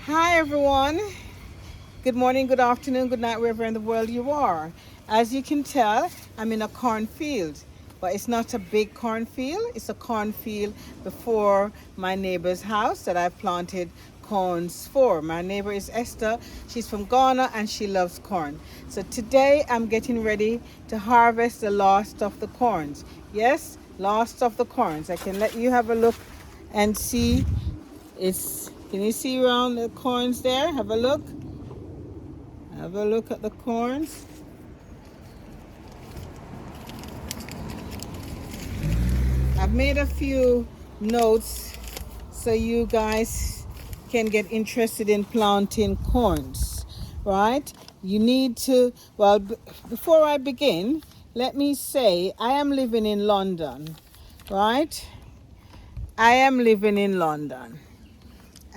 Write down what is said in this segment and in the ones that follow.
Hi everyone. Good morning, good afternoon, good night, wherever in the world you are. As you can tell, I'm in a cornfield, but it's not a big cornfield. It's a cornfield before my neighbor's house that I planted corns for. My neighbor is Esther. She's from Ghana and she loves corn. So today I'm getting ready to harvest the last of the corns. Yes, last of the corns. I can let you have a look and see. Can you see around the corns there? Have a look. Have a look at the corns. I've made a few notes so you guys can get interested in planting corns, right? You need to, well, before I begin, let me say I am living in London, right? I am living in London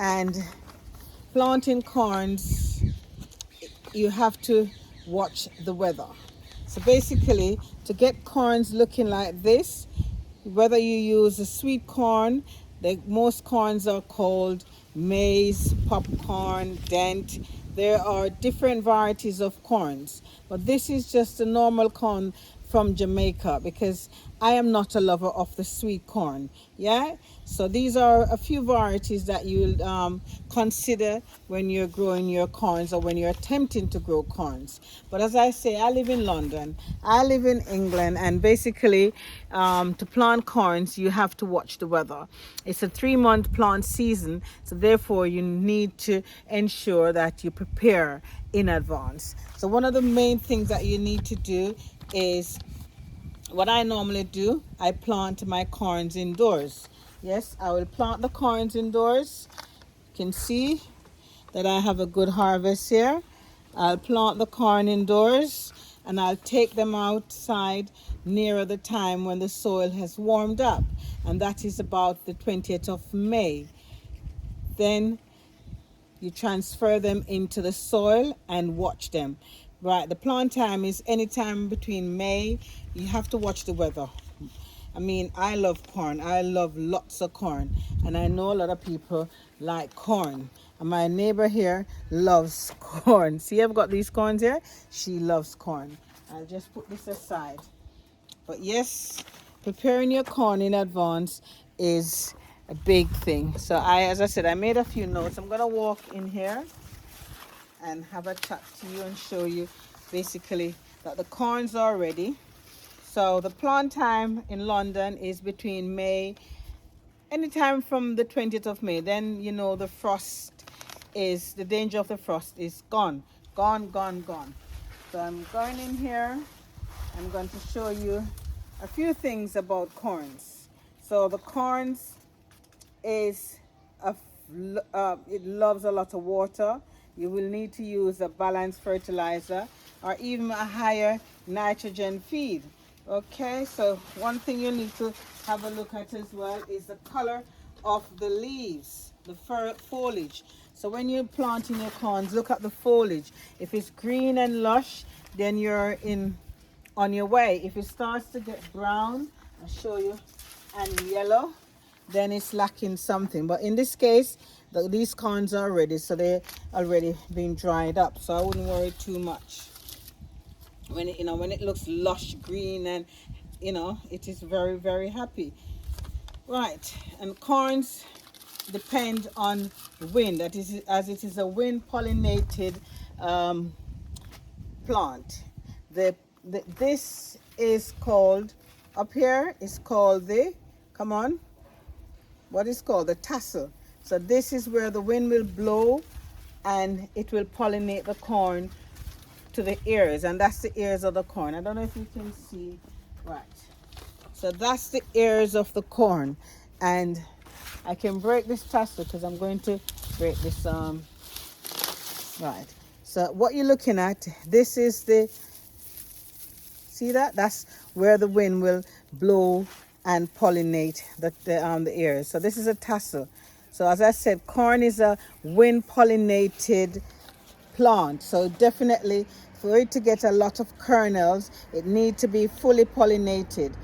and planting corns, you have to watch the weather. So basically, to get corns looking like this, whether you use a sweet corn, most corns are called maize, popcorn, dent. There are different varieties of corns, but this is just a normal corn from Jamaica because I am not a lover of the sweet corn. Yeah, so these are a few varieties that you'll consider when you're growing your corns or when you're attempting to grow corns. But as I say, I live in London, I live in England, and basically to plant corns you have to watch the weather. It's a 3-month plant season, so therefore you need to ensure that you prepare in advance. So one of the main things that you need to do is what I normally do. I plant my corns indoors. Yes, I will plant the corns indoors. You can see that I have a good harvest here. I'll plant the corn indoors and I'll take them outside nearer the time when the soil has warmed up, and that is about the 20th of May. Then you transfer them into the soil and watch them. Right, the plant time is anytime between May. You have to watch the weather. I mean, I love corn. I love lots of corn. And I know a lot of people like corn. And my neighbor here loves corn. See, I've got these corns here. She loves corn. I'll just put this aside. But yes, preparing your corn in advance is a big thing. So as I said, I made a few notes. I'm going to walk in here and have a chat to you and show you basically that the corns are ready. So the plant time in London is between May, anytime from the 20th of May. Then you know the danger of the frost is gone. Gone. So I'm going in here. I'm going to show you a few things about corns. So the corns it loves a lot of water. You will need to use a balanced fertilizer or even a higher nitrogen feed. Okay, so one thing you need to have a look at as well is the color of the leaves, the foliage. So when you're planting your corns, look at the foliage. If it's green and lush, then you're on your way. If it starts to get brown, I'll show you, and yellow, then it's lacking something. But in this case, these corns are ready, so they're already been dried up. So I wouldn't worry too much. When it looks lush green, and it is very, very happy. Right, and corns depend on wind. That is, as it is a wind pollinated plant. This is called, up here is called what is called the tassel. So this is where the wind will blow and it will pollinate the corn to the ears, and that's the ears of the corn. I don't know if you can see. Right, so that's the ears of the corn, and I can break this tassel because I'm going to break this right. So what you're looking at, this is see that's where the wind will blow and pollinate the ears. So this is a tassel. So as I said, corn is a wind pollinated plant, so definitely for it to get a lot of kernels, it needs to be fully pollinated.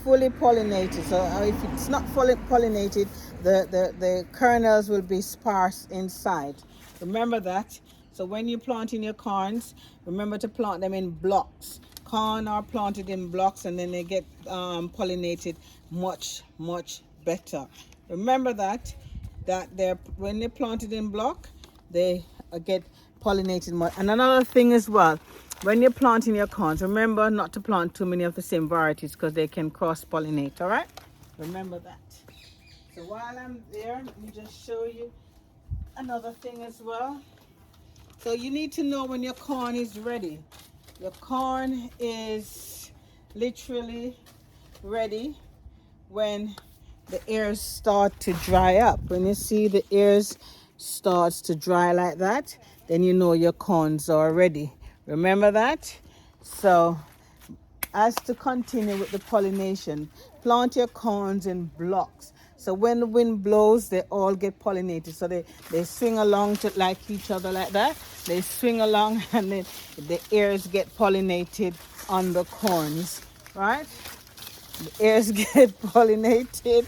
So if it's not fully pollinated, the kernels will be sparse inside. Remember that. So when you plant in your corns, remember to plant them in blocks. Corn are planted in blocks, and then they get pollinated much better. Remember that they're when they're planted in block, they get pollinated more. And another thing as well, when you're planting your corns, remember not to plant too many of the same varieties because they can cross pollinate. All right, remember that. So while I'm there, let me just show you another thing as well. So you need to know when your corn is ready. Your corn is literally ready when the ears start to dry up. When you see the ears starts to dry like that, then you know your corns are ready. Remember that? So as to continue with the pollination, plant your corns in blocks. So when the wind blows, they all get pollinated. So they swing along to like each other like that. They swing along and then the ears get pollinated on the corns, right? The ears get pollinated.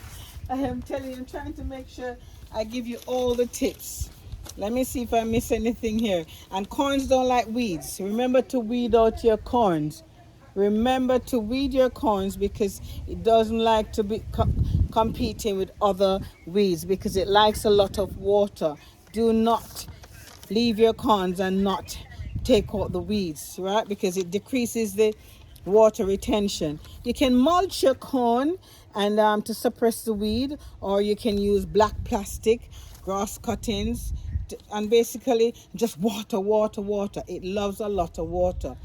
I am telling you, I'm trying to make sure I give you all the tips. Let me see if I miss anything here. And corns don't like weeds. Remember to weed out your corns. Remember to weed your corns because it doesn't like to be competing with other weeds because it likes a lot of water. Do not leave your corns and not take out the weeds, right? Because it decreases the water retention. You can mulch your corn and to suppress the weed, or you can use black plastic, grass cuttings, and basically just water. It loves a lot of water.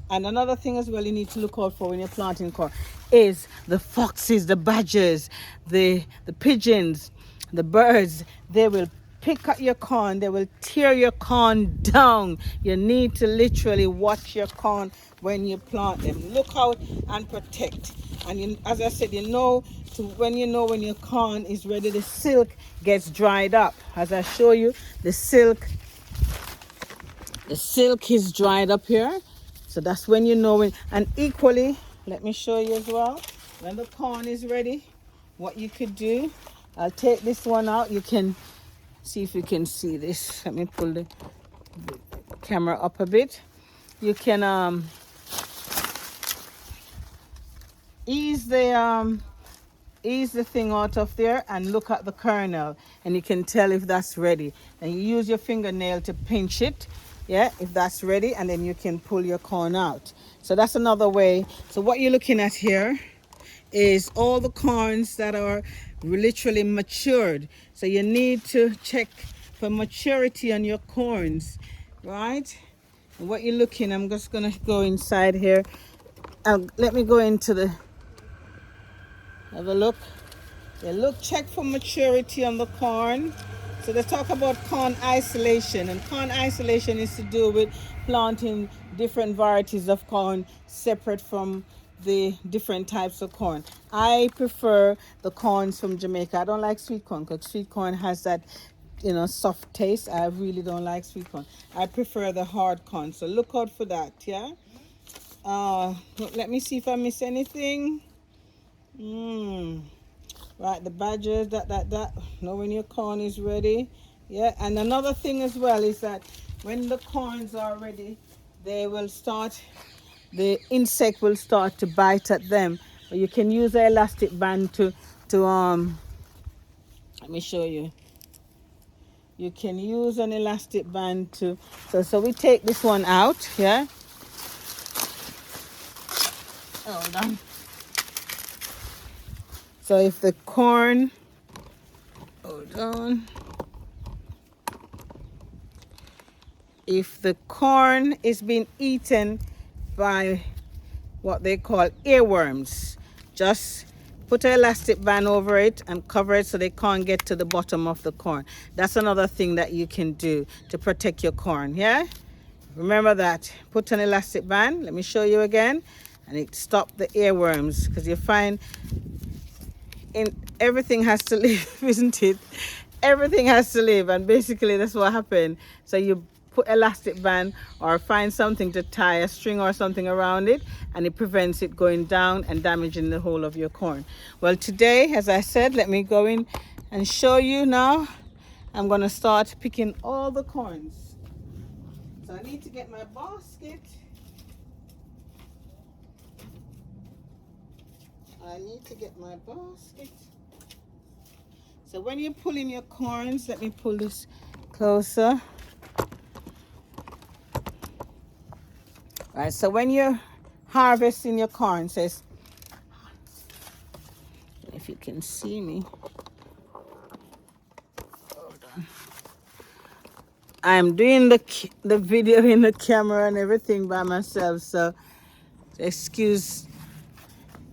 And another thing as well you need to look out for when you're planting corn is the foxes, the badgers, the pigeons, the birds. They will pick up your corn. They will tear your corn down. You need to literally watch your corn when you plant them. Look out and protect. And as I said, when your corn is ready, the silk gets dried up. As I show you, the silk is dried up here. So that's when you know when. And equally, let me show you as well, when the corn is ready, what you could do. I'll take this one out. You can see if you can see this. Let me pull the camera up a bit. You can ease the thing out of there and look at the kernel, and you can tell if that's ready. And you use your fingernail to pinch it, yeah, if that's ready, and then you can pull your corn out. So that's another way. So what you're looking at here is all the corns that are literally matured. So you need to check for maturity on your corns, right? And what you're looking, I'm just gonna go inside here. Let me go into the, have a look. Yeah, check for maturity on the corn. So they talk about corn isolation, and corn isolation is to do with planting different varieties of corn separate from the different types of corn. I prefer the corns from Jamaica. I don't like sweet corn because sweet corn has that, soft taste. I really don't like sweet corn. I prefer the hard corn. So look out for that, yeah? Let me see if I miss anything. Right, the badgers, that. Know when your corn is ready. Yeah, and another thing as well is that when the corns are ready, the insect will start to bite at them. But you can use an elastic band to let me show you. You can use an elastic band to, so we take this one out, yeah? Hold on. So if the corn, hold on. If the corn is being eaten by what they call earworms, just put an elastic band over it and cover it so they can't get to the bottom of the corn. That's another thing that you can do to protect your corn, yeah? Remember that. Put an elastic band. Let me show you again. And it stops the earworms, because you find everything has to live, isn't it? Everything has to live, and basically that's what happened. So you put elastic band or find something to tie a string or something around it, and it prevents it going down and damaging the whole of your corn. Well, today, as I said, let me go in and show you now. I'm gonna start picking all the corns. So I need to get my basket. I need to get my basket. So when you pull in your corns, let me pull this closer. All right, so when you're harvesting your corn, says, if you can see me. Hold on. I'm doing the video in the camera and everything by myself, so excuse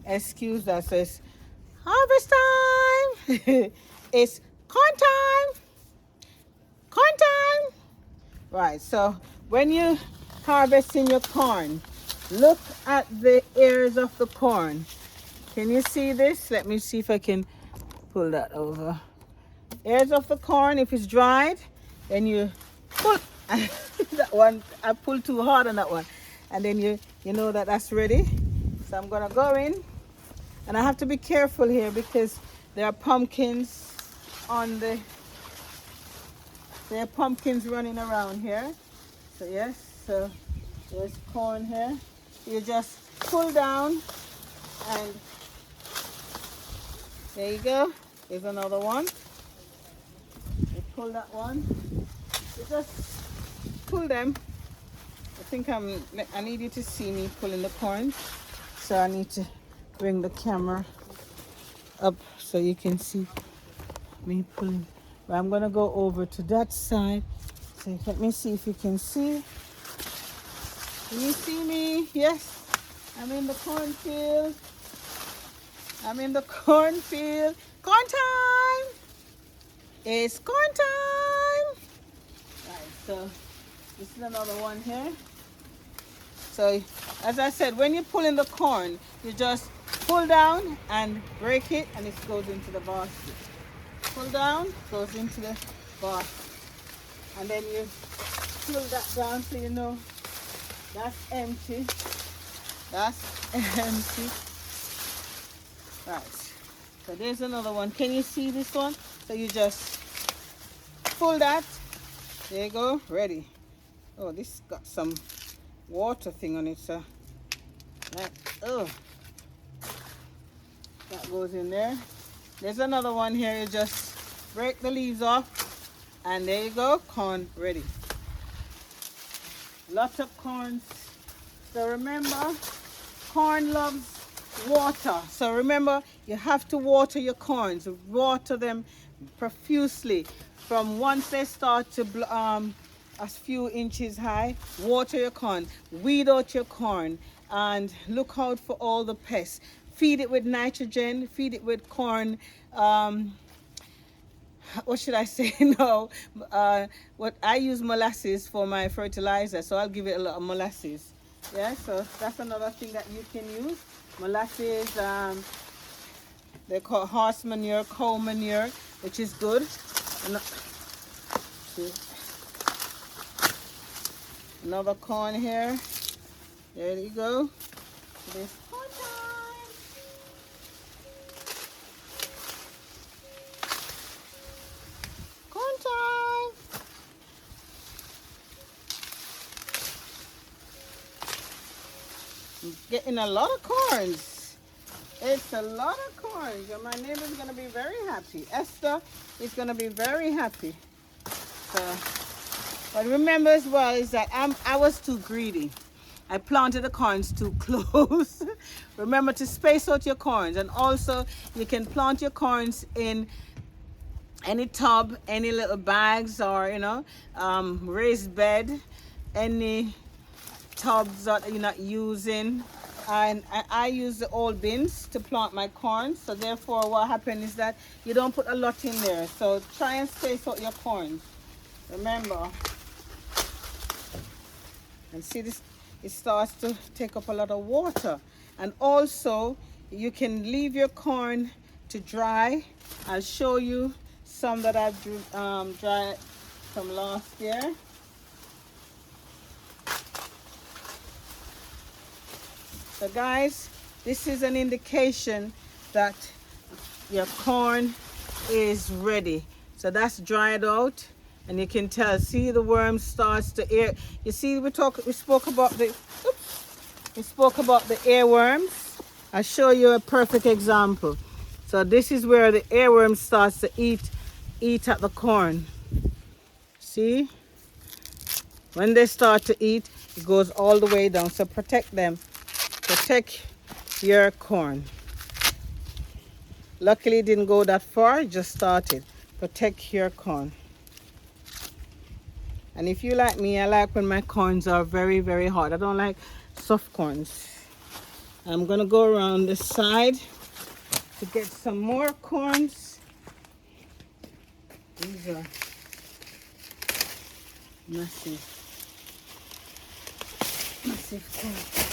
that. So it's harvest time. It's corn time. Corn time. Right, so when you harvesting your corn, look at the ears of the corn. Can you see this? Let me see if I can pull that over. Ears of the corn, if it's dried, then you pull. That one, I pulled too hard on that one. And then you know that that's ready. So I'm gonna go in, and I have to be careful here because there are pumpkins there are pumpkins running around here. So yes, so there's corn here. You just pull down, and there you go. There's another one. You pull that one. You just pull them. I think I need you to see me pulling the corn. So I need to bring the camera up so you can see me pulling. But I'm gonna go over to that side. So let me see if you can see. Can you see me? Yes. I'm in the cornfield. I'm in the cornfield. Corn time! It's corn time! Right, so this is another one here. So as I said, when you pull in the corn, you just pull down and break it, and it goes into the basket. Pull down, goes into the basket. And then you pull that down so you know that's empty. That's empty. Right. So there's another one. Can you see this one? So you just pull that. There you go. Ready. Oh, this got some water thing on it, so that goes in there. There's another one here. You just break the leaves off, and there you go. Corn ready. Lots of corns. So remember, corn loves water. So remember, you have to water your corns. Water them profusely. From once they start to a few inches high, water your corn. Weed out your corn, and look out for all the pests. Feed it with nitrogen. Feed it with corn. What should I say? No, what I use molasses for my fertilizer, so I'll give it a lot of molasses. Yeah, so that's another thing that you can use. Molasses, they call horse manure, cow manure, which is good. Another corn here. There you go. This corn time. Corn time. I'm getting a lot of corns. It's a lot of corns. And my neighbor's gonna be very happy. Esther is gonna be very happy. So, but remember as well is that I was too greedy. I planted the corns too close. Remember to space out your corns, and also you can plant your corns in any tub, any little bags, or raised bed, any tubs that you're not using. And I use the old bins to plant my corn, so therefore what happens is that you don't put a lot in there. So try and space out your corns. Remember, and see this, it starts to take up a lot of water. And also you can leave your corn to dry. I'll show you some that I've dried from last year. So guys, this is an indication that your corn is ready. So that's dried out, and you can tell. See, the worm starts to air. You see, we spoke about the. Oops, we spoke about the earworms. I'll show you a perfect example. So this is where the earworm starts to eat at the corn. See, when they start to eat, it goes all the way down. So protect them. Protect your corn. Luckily, it didn't go that far. It just started. Protect your corn. And if you like me, I like when my corns are very, very hard. I don't like soft corns. I'm going to go around the side to get some more corns. These are massive corns.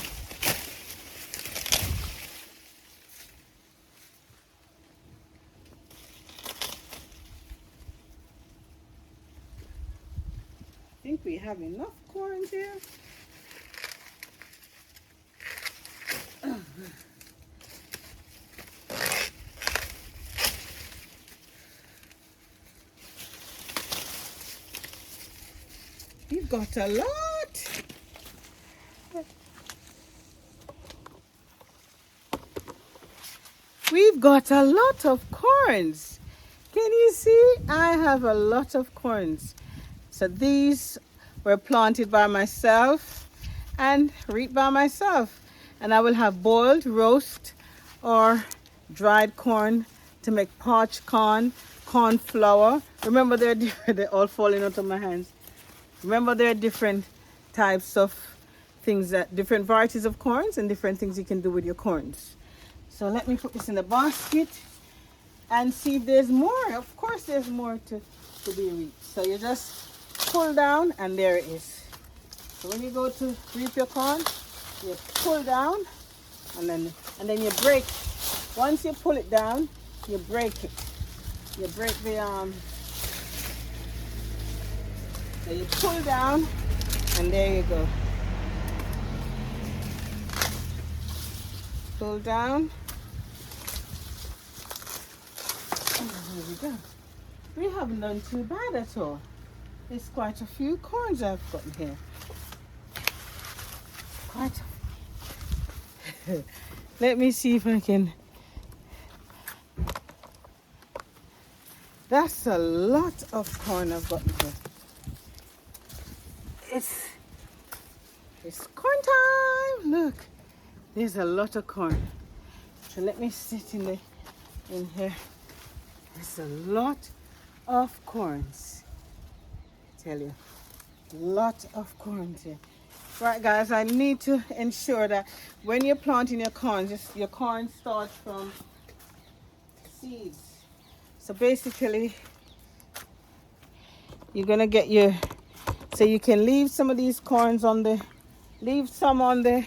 I think we have enough corns here. We've got a lot. We've got a lot of corns. Can you see? I have a lot of corns. So these were planted by myself and reaped by myself. And I will have boiled, roast, or dried corn to make parched corn, corn flour. Remember, they're all falling out of my hands. Remember, there are different types of things, different varieties of corns and different things you can do with your corns. So let me put this in the basket and see if there's more. Of course, there's more to be reaped. So you just pull down, and there it is. So when you go to reap your corn, you pull down, and then you break. Once you pull it down, you break it. You break the so you pull down, and there you go. Pull down. And here we go. We haven't done too bad at all. There's quite a few corns I've gotten here. Quite a few. Let me see if I can. That's a lot of corn I've gotten here. It's corn time. Look, there's a lot of corn. So let me sit in here. There's a lot of corns. I tell you, a lot of corns here. Right, guys, I need to ensure that when you're planting your corn, your corn starts from seeds. So basically, you're gonna get so you can leave some of these corns leave some on the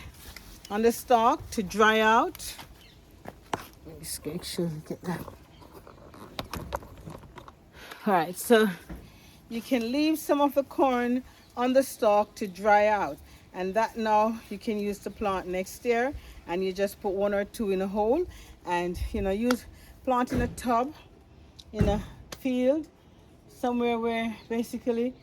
stalk to dry out. Let me just make sure you get that. All right, so you can leave some of the corn on the stalk to dry out, and that now you can use to plant next year. And you just put 1 or 2 in a hole, and plant in a tub in a field somewhere where basically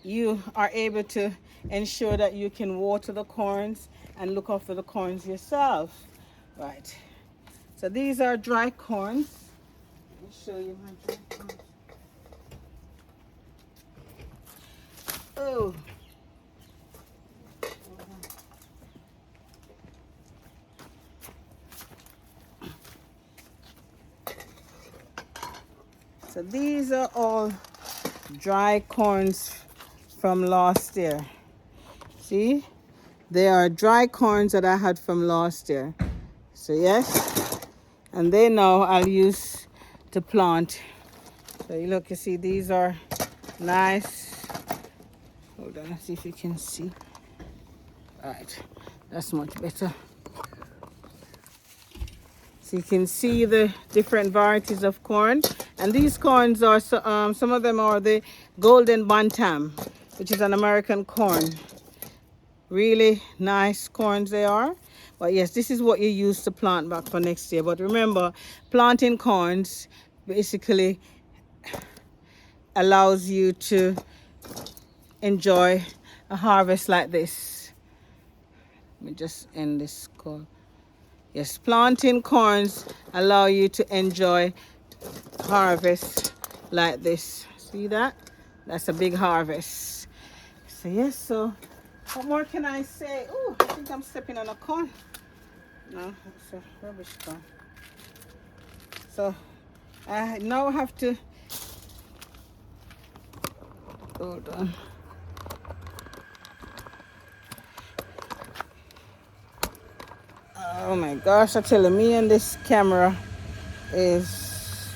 you are able to ensure that you can water the corns and look after the corns yourself. Right, so these are dry corns. Let me show you my dry corns. Oh, so these are all dry corns from last year. See, they are dry corns that I had from last year. So yes, and they now I'll use to plant. So you look, you see these are nice. Hold on, let's see if you can see. All right, that's much better. So you can see the different varieties of corn, and these corns are some of them are the golden bantam, which is an American corn. Really nice corns they are. But yes, this is what you use to plant back for next year. But remember, planting corns basically allows you to enjoy a harvest like this. Let me just end this call. Yes, planting corns allow you to enjoy harvest like this. See that? That's a big harvest. So yes, so what more can I say? Oh, I think I'm stepping on a corn. No, it's a rubbish corn. So I now have to hold on. Oh my gosh, I tell you, me and this camera is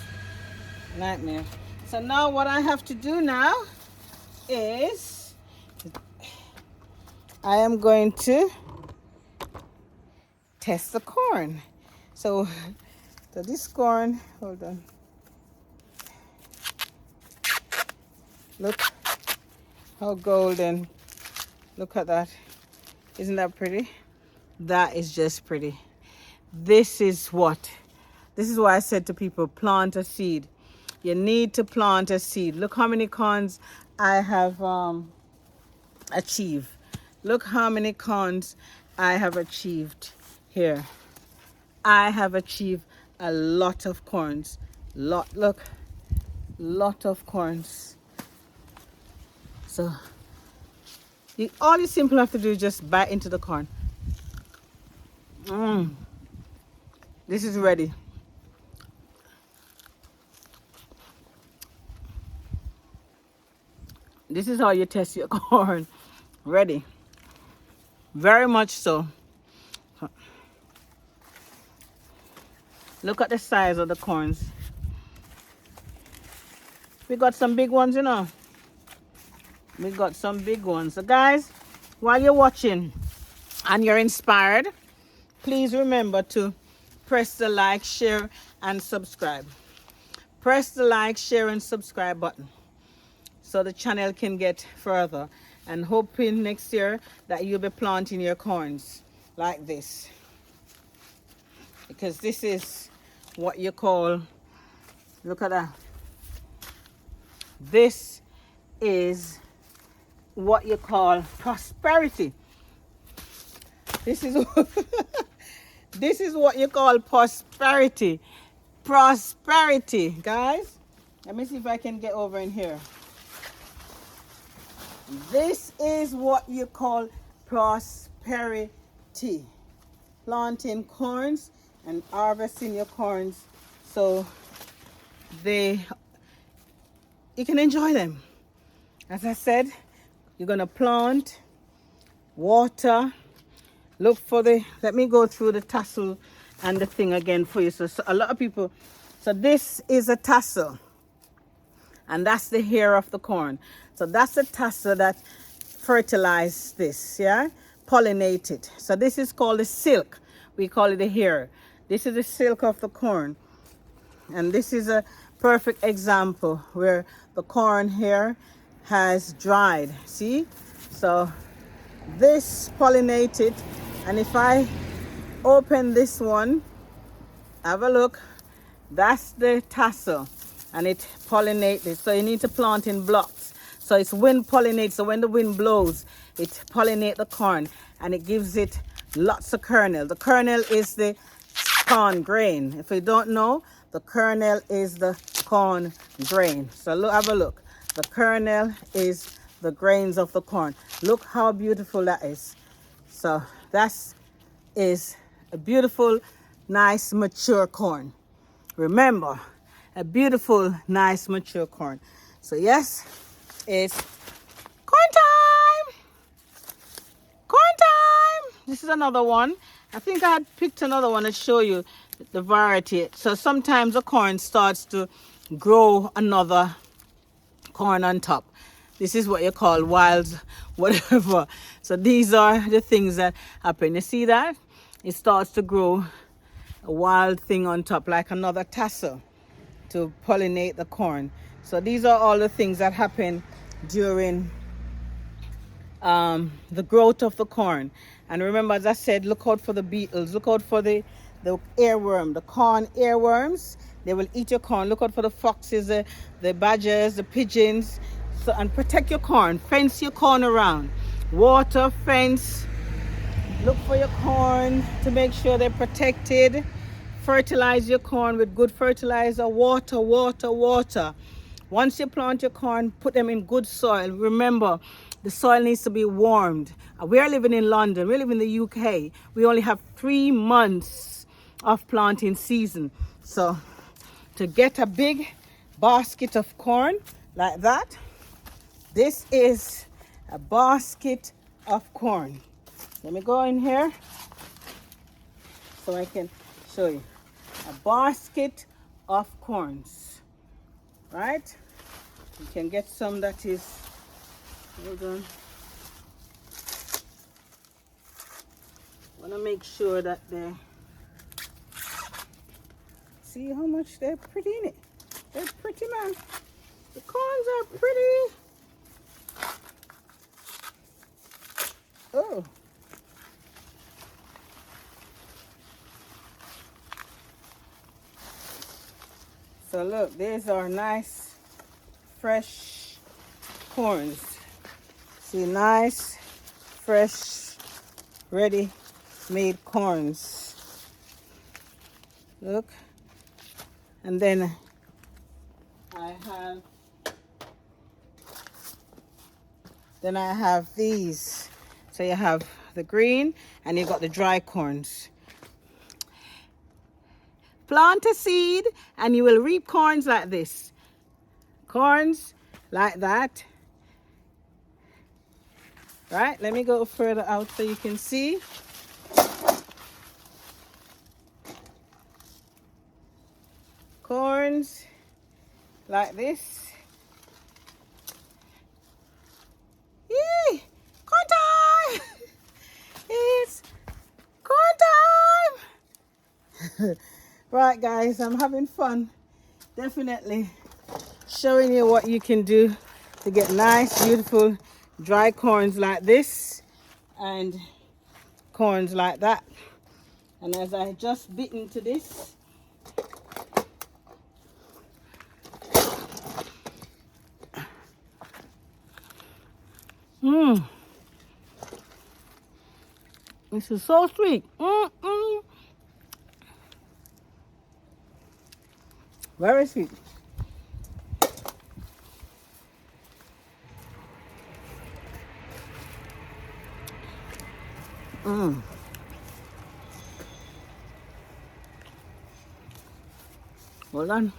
nightmare. So now what I have to do now is I am going to test the corn. So this corn, hold on. Look how golden. Look at that. Isn't that pretty? That is just pretty. This is why I said to people, plant a seed. You need to plant a seed. Look how many corns I have achieved. Look how many corns I have achieved here. I have achieved a lot of corns. Lot of corns. So all you simply have to do is just bite into the corn. This is ready. This is how you test your corn. Ready. Very much so. Look at the size of the corns. We got some big ones, you know. We got some big ones. So guys, while you're watching and you're inspired, please remember to press the like, share, and subscribe. Press the like, share, and subscribe button so the channel can get further. And hoping next year that you'll be planting your corns like this. Because this is what you call, look at that. This is what you call prosperity. This is this is what you call prosperity. Prosperity, guys. Let me see if I can get over in here. This is what you call prosperity. Planting corns and harvesting your corns so you can enjoy them. As I said, you're gonna plant, water, look for let me go through the tassel and the thing again for you. So a lot of people, so this is a tassel and that's the hair of the corn. So that's the tassel that fertilizes this, yeah, pollinate it. So this is called the silk. We call it the hair. This is the silk of the corn. And this is a perfect example where the corn hair has dried. See? So this pollinated, and if I open this one, have a look, that's the tassel, and it pollinated. So you need to plant in blocks. So it's wind pollinates. So when the wind blows, it pollinates the corn and it gives it lots of kernel. The kernel is the corn grain. If you don't know, the kernel is the corn grain. So look, have a look. The kernel is the grains of the corn. Look how beautiful that is. So that is a beautiful, nice, mature corn. Remember, a beautiful, nice, mature corn. So yes, it's corn time. Corn time. This is another one. I think I had picked another one to show you the variety. So sometimes the corn starts to grow another corn on top. This is what you call wild whatever. So these are the things that happen. You see that? It starts to grow a wild thing on top, like another tassel to pollinate the corn. So these are all the things that happen during the growth of the corn. And remember, as I said, look out for the beetles, look out for the the earworm, the corn earworms. They will eat your corn. Look out for the foxes, the badgers, the pigeons. So, and protect your corn. Fence your corn around. Water, fence. Look for your corn to make sure they're protected. Fertilize your corn with good fertilizer. Water, water, water. Once you plant your corn, put them in good soil. Remember, the soil needs to be warmed. We're living in London. We live in the UK. We only have 3 months of planting season. So to get a big basket of corn like that, this is a basket of corn. Let me go in here so I can show you. A basket of corns, right? You can get some that is, hold on. Want to make sure that they're, see how much they're pretty in it. They're pretty, man. The corns are pretty. Oh. So look, these are nice, fresh corns. See, nice, fresh, ready-made corns. Look. And then I have these. So you have the green and you've got the dry corns. Plant a seed and you will reap corns like this. Corns like that. Right, let me go further out so you can see. Corns like this. Yee! Corn time! It's corn time! Right, guys, I'm having fun. Definitely showing you what you can do to get nice, beautiful, dry corns like this and corns like that. And as I just bit into this, this is so sweet. Very sweet. Well done.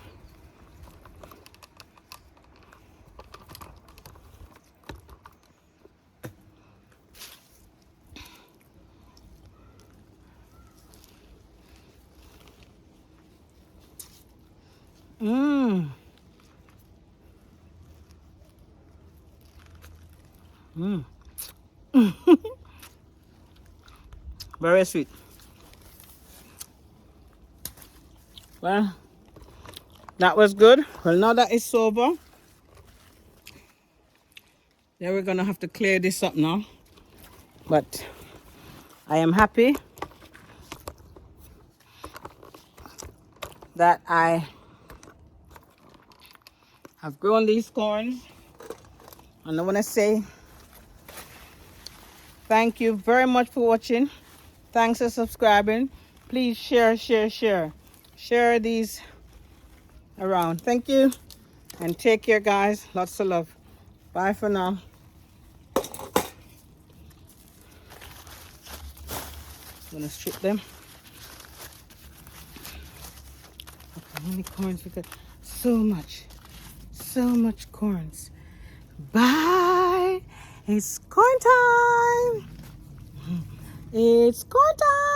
Very sweet. Well, that was good. Well, now that it's over, then we're gonna have to clear this up now. But I am happy that I have grown these corns. And I want to say thank you very much for watching. Thanks for subscribing. Please share these around. Thank you and take care, guys. Lots of love. Bye for now. I'm gonna strip them. Okay, how many corns we got? So much corns. Bye. It's corn time. It's corn time.